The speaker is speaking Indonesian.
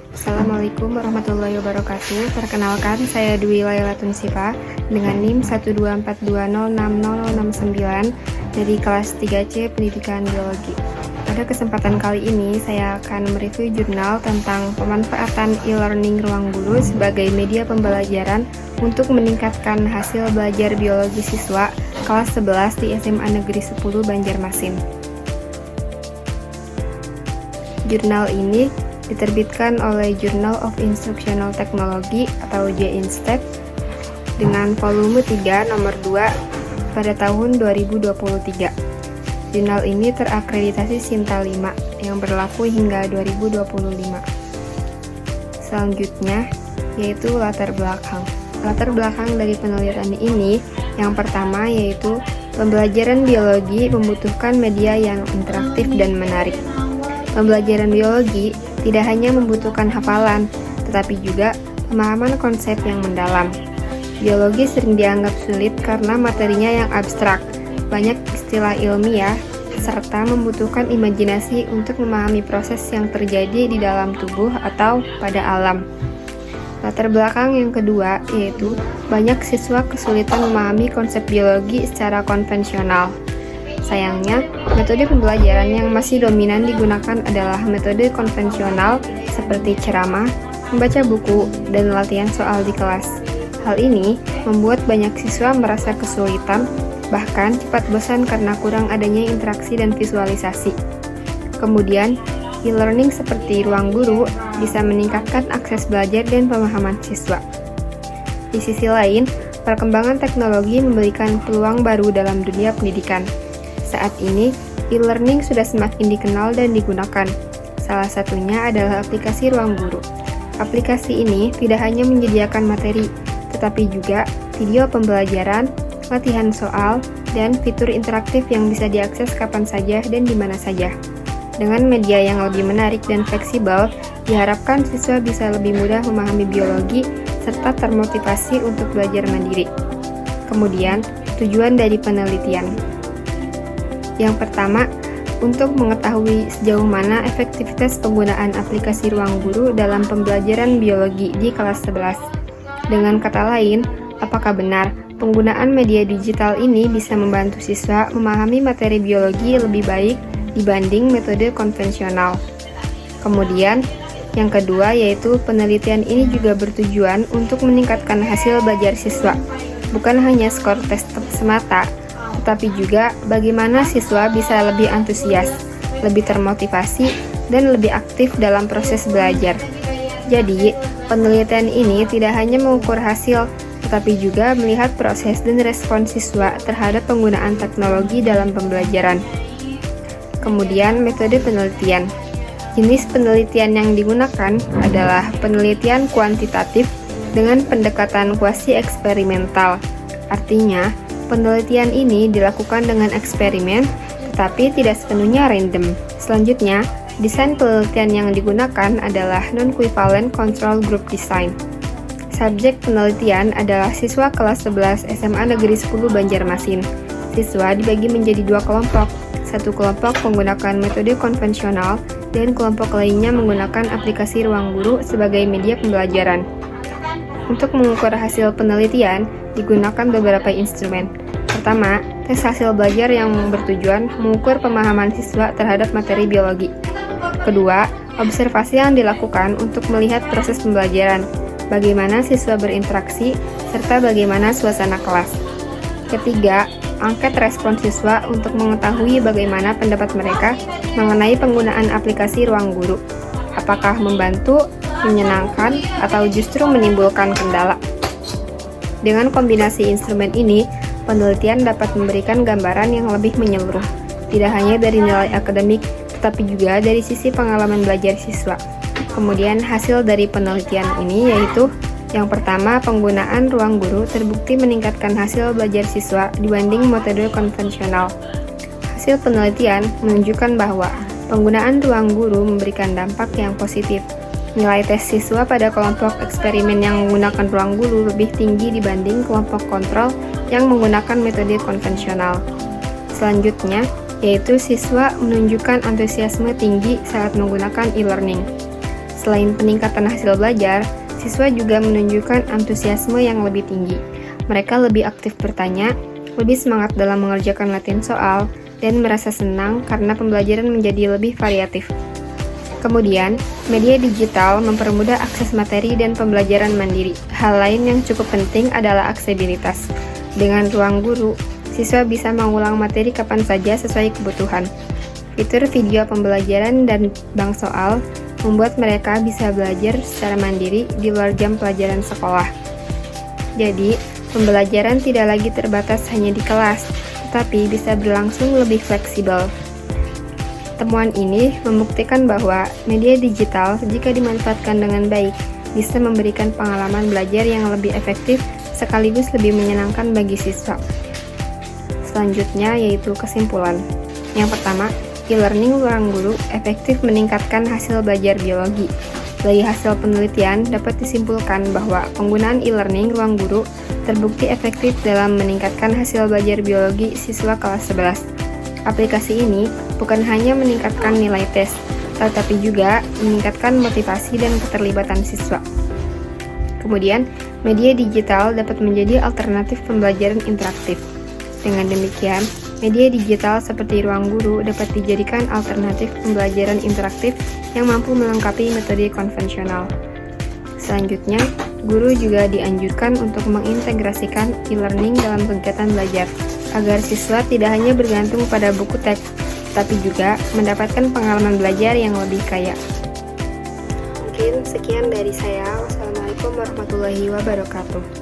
Assalamualaikum warahmatullahi wabarakatuh. Perkenalkan, saya Dwi Laila Tunsifa dengan NIM 124206069 dari kelas 3C Pendidikan Biologi. Pada kesempatan kali ini, saya akan mereview jurnal tentang pemanfaatan e-learning ruang guru sebagai media pembelajaran untuk meningkatkan hasil belajar biologi siswa kelas 11 di SMA Negeri 10 Banjarmasin. Jurnal ini diterbitkan oleh Journal of Instructional Technology atau JINSTET dengan volume 3 nomor 2 pada tahun 2023. Jurnal ini terakreditasi Sinta 5 yang berlaku hingga 2025. Selanjutnya yaitu latar belakang. Latar belakang dari penelitian ini yang pertama yaitu pembelajaran biologi membutuhkan media yang interaktif dan menarik. Pembelajaran biologi tidak hanya membutuhkan hafalan, tetapi juga pemahaman konsep yang mendalam. Biologi sering dianggap sulit karena materinya yang abstrak, banyak istilah ilmiah, serta membutuhkan imajinasi untuk memahami proses yang terjadi di dalam tubuh atau pada alam. Latar belakang yang kedua yaitu banyak siswa kesulitan memahami konsep biologi secara konvensional. Sayangnya, metode pembelajaran yang masih dominan digunakan adalah metode konvensional seperti ceramah, membaca buku, dan latihan soal di kelas. Hal ini membuat banyak siswa merasa kesulitan, bahkan cepat bosan karena kurang adanya interaksi dan visualisasi. Kemudian, e-learning seperti ruang guru bisa meningkatkan akses belajar dan pemahaman siswa. Di sisi lain, perkembangan teknologi memberikan peluang baru dalam dunia pendidikan. Saat ini, e-learning sudah semakin dikenal dan digunakan. Salah satunya adalah aplikasi Ruang Guru. Aplikasi ini tidak hanya menyediakan materi, tetapi juga video pembelajaran, latihan soal, dan fitur interaktif yang bisa diakses kapan saja dan di mana saja. Dengan media yang lebih menarik dan fleksibel, diharapkan siswa bisa lebih mudah memahami biologi serta termotivasi untuk belajar mandiri. Kemudian, tujuan dari penelitian. Yang pertama, untuk mengetahui sejauh mana efektivitas penggunaan aplikasi Ruang Guru dalam pembelajaran biologi di kelas 11. Dengan kata lain, apakah benar penggunaan media digital ini bisa membantu siswa memahami materi biologi lebih baik dibanding metode konvensional? Kemudian, yang kedua yaitu penelitian ini juga bertujuan untuk meningkatkan hasil belajar siswa, bukan hanya skor tes semata, tetapi juga bagaimana siswa bisa lebih antusias, lebih termotivasi, dan lebih aktif dalam proses belajar. Jadi, penelitian ini tidak hanya mengukur hasil, tetapi juga melihat proses dan respon siswa terhadap penggunaan teknologi dalam pembelajaran. Kemudian, metode penelitian. Jenis penelitian yang digunakan adalah penelitian kuantitatif dengan pendekatan kuasi eksperimental. Artinya, penelitian ini dilakukan dengan eksperimen, tetapi tidak sepenuhnya random. Selanjutnya, desain penelitian yang digunakan adalah Non-Equivalent Control Group Design. Subjek penelitian adalah siswa kelas 11 SMA Negeri 10 Banjarmasin. Siswa dibagi menjadi dua kelompok. Satu kelompok menggunakan metode konvensional, dan kelompok lainnya menggunakan aplikasi Ruang Guru sebagai media pembelajaran. Untuk mengukur hasil penelitian, digunakan beberapa instrumen. Pertama, tes hasil belajar yang bertujuan mengukur pemahaman siswa terhadap materi biologi. Kedua, observasi yang dilakukan untuk melihat proses pembelajaran, bagaimana siswa berinteraksi, serta bagaimana suasana kelas. Ketiga, angket respon siswa untuk mengetahui bagaimana pendapat mereka mengenai penggunaan aplikasi Ruang Guru. Apakah membantu, menyenangkan, atau justru menimbulkan kendala? Dengan kombinasi instrumen ini, penelitian dapat memberikan gambaran yang lebih menyeluruh, tidak hanya dari nilai akademik, tetapi juga dari sisi pengalaman belajar siswa. Kemudian hasil dari penelitian ini yaitu yang pertama, penggunaan Ruang Guru terbukti meningkatkan hasil belajar siswa dibanding metode konvensional. Hasil penelitian menunjukkan bahwa penggunaan Ruang Guru memberikan dampak yang positif. Nilai tes siswa pada kelompok eksperimen yang menggunakan Ruang Guru lebih tinggi dibanding kelompok kontrol yang menggunakan metode konvensional. Selanjutnya, yaitu siswa menunjukkan antusiasme tinggi saat menggunakan e-learning. Selain peningkatan hasil belajar, siswa juga menunjukkan antusiasme yang lebih tinggi. Mereka lebih aktif bertanya, lebih semangat dalam mengerjakan latihan soal, dan merasa senang karena pembelajaran menjadi lebih variatif. Kemudian, media digital mempermudah akses materi dan pembelajaran mandiri. Hal lain yang cukup penting adalah aksesibilitas. Dengan ruang guru, siswa bisa mengulang materi kapan saja sesuai kebutuhan. Fitur video pembelajaran dan bank soal membuat mereka bisa belajar secara mandiri di luar jam pelajaran sekolah. Jadi, pembelajaran tidak lagi terbatas hanya di kelas, tetapi bisa berlangsung lebih fleksibel. Temuan ini membuktikan bahwa media digital jika dimanfaatkan dengan baik bisa memberikan pengalaman belajar yang lebih efektif sekaligus lebih menyenangkan bagi siswa. Selanjutnya yaitu kesimpulan. Yang pertama, e-learning ruang guru efektif meningkatkan hasil belajar biologi. Dari hasil penelitian dapat disimpulkan bahwa penggunaan e-learning ruang guru terbukti efektif dalam meningkatkan hasil belajar biologi siswa kelas 11. Aplikasi ini bukan hanya meningkatkan nilai tes, tetapi juga meningkatkan motivasi dan keterlibatan siswa. Kemudian, media digital dapat menjadi alternatif pembelajaran interaktif. Dengan demikian, media digital seperti ruang guru dapat dijadikan alternatif pembelajaran interaktif yang mampu melengkapi metode konvensional. Selanjutnya, guru juga dianjurkan untuk mengintegrasikan e-learning dalam kegiatan belajar, agar siswa tidak hanya bergantung pada buku teks, tapi juga mendapatkan pengalaman belajar yang lebih kaya. Mungkin sekian dari saya. Wassalamualaikum warahmatullahi wabarakatuh.